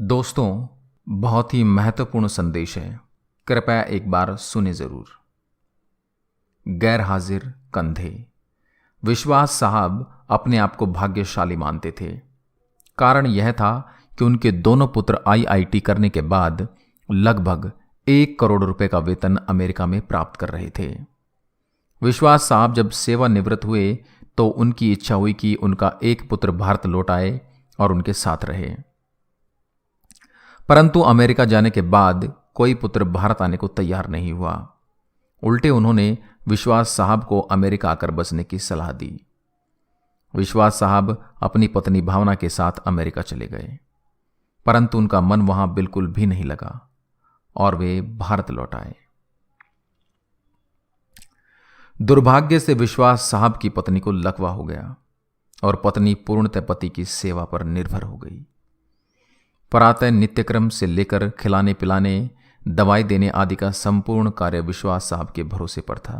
दोस्तों, बहुत ही महत्वपूर्ण संदेश है। कृपया एक बार सुने जरूर। गैर हाजिर कंधे। विश्वास साहब अपने आप को भाग्यशाली मानते थे। कारण यह था कि उनके दोनों पुत्र आईआईटी करने के बाद लगभग 1 करोड़ रुपए का वेतन अमेरिका में प्राप्त कर रहे थे। विश्वास साहब जब सेवानिवृत्त हुए तो उनकी इच्छा हुई कि उनका एक पुत्र भारत लौट आए और उनके साथ रहे। परंतु अमेरिका जाने के बाद कोई पुत्र भारत आने को तैयार नहीं हुआ। उल्टे उन्होंने विश्वास साहब को अमेरिका आकर बसने की सलाह दी। विश्वास साहब अपनी पत्नी भावना के साथ अमेरिका चले गए, परंतु उनका मन वहां बिल्कुल भी नहीं लगा और वे भारत लौट आए। दुर्भाग्य से विश्वास साहब की पत्नी को लकवा हो गया और पत्नी पूर्णतः पति की सेवा पर निर्भर हो गई। प्रातः नित्यक्रम से लेकर खिलाने पिलाने, दवाई देने आदि का संपूर्ण कार्य विश्वास साहब के भरोसे पर था।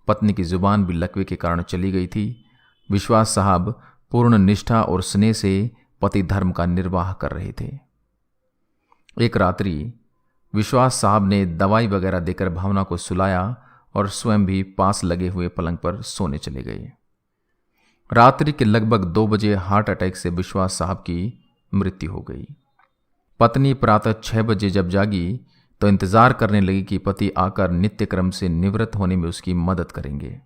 पत्नी की जुबान भी लकवे के कारण चली गई थी। विश्वास साहब पूर्ण निष्ठा और स्नेह से पति धर्म का निर्वाह कर रहे थे। एक रात्रि विश्वास साहब ने दवाई वगैरह देकर भावना को सुलाया और स्वयं भी पास लगे हुए पलंग पर सोने चले गए। रात्रि के लगभग 2 बजे हार्ट अटैक से विश्वास साहब की मृत्यु हो गई। पत्नी प्रातः 6 बजे जब जागी तो इंतजार करने लगी कि पति आकर नित्यक्रम से निवृत्त होने में उसकी मदद करेंगे।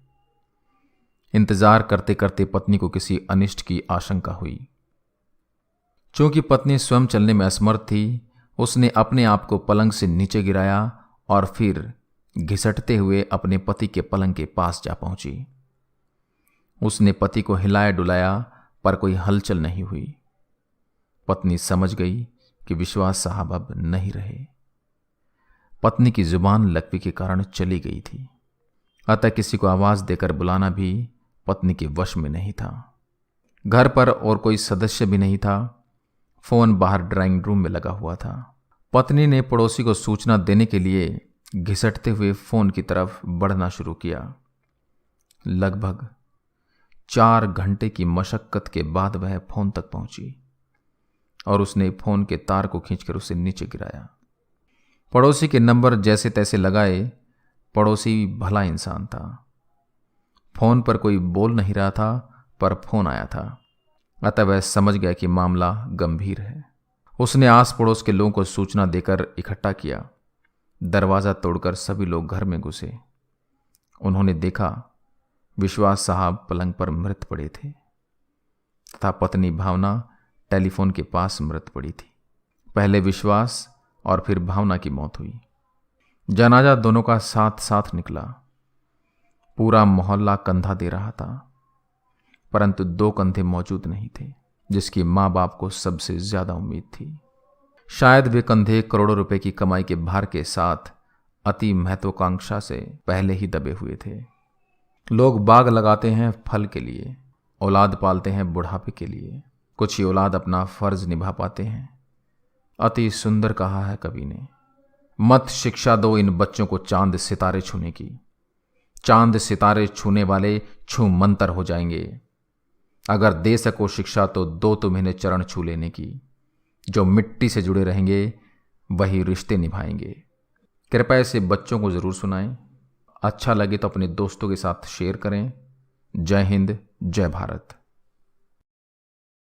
इंतजार करते करते पत्नी को किसी अनिष्ट की आशंका हुई। चूंकि पत्नी स्वयं चलने में असमर्थ थी, उसने अपने आप को पलंग से नीचे गिराया और फिर घिसटते हुए अपने पति के पलंग के पास जा पहुंची। उसने पति को हिलाया डुलाया पर कोई हलचल नहीं हुई। पत्नी समझ गई कि विश्वास साहब अब नहीं रहे। पत्नी की जुबान लकवे के कारण चली गई थी, अतः किसी को आवाज देकर बुलाना भी पत्नी के वश में नहीं था। घर पर और कोई सदस्य भी नहीं था। फोन बाहर ड्राइंग रूम में लगा हुआ था। पत्नी ने पड़ोसी को सूचना देने के लिए घिसटते हुए फोन की तरफ बढ़ना शुरू किया। लगभग 4 घंटे की मशक्कत के बाद वह फोन तक पहुंची और उसने फोन के तार को खींचकर उसे नीचे गिराया। पड़ोसी के नंबर जैसे तैसे लगाए। पड़ोसी भला इंसान था। फोन पर कोई बोल नहीं रहा था, पर फोन आया था, अतः वह समझ गया कि मामला गंभीर है। उसने आस पड़ोस के लोगों को सूचना देकर इकट्ठा किया। दरवाजा तोड़कर सभी लोग घर में घुसे। उन्होंने देखा विश्वास साहब पलंग पर मृत पड़े थे तथा पत्नी भावना टेलीफोन के पास मृत पड़ी थी। पहले विश्वास और फिर भावना की मौत हुई। जनाजा दोनों का साथ साथ निकला। पूरा मोहल्ला कंधा दे रहा था, परंतु 2 कंधे मौजूद नहीं थे जिसकी मां बाप को सबसे ज्यादा उम्मीद थी। शायद वे कंधे करोड़ों रुपए की कमाई के भार के साथ अति महत्वाकांक्षा से पहले ही दबे हुए थे। लोग बाग लगाते हैं फल के लिए, औलाद पालते हैं बुढ़ापे के लिए। कुछ ही औलाद अपना फर्ज निभा पाते हैं। अति सुंदर कहा है कवि ने, मत शिक्षा दो इन बच्चों को चांद सितारे छूने की। चांद सितारे छूने वाले छू मंतर हो जाएंगे। अगर दे सको शिक्षा तो दो तुम इन्हें चरण छू लेने की। जो मिट्टी से जुड़े रहेंगे वही रिश्ते निभाएंगे। कृपया इसे बच्चों को जरूर सुनाएं। अच्छा लगे तो अपने दोस्तों के साथ शेयर करें। जय हिंद, जय भारत।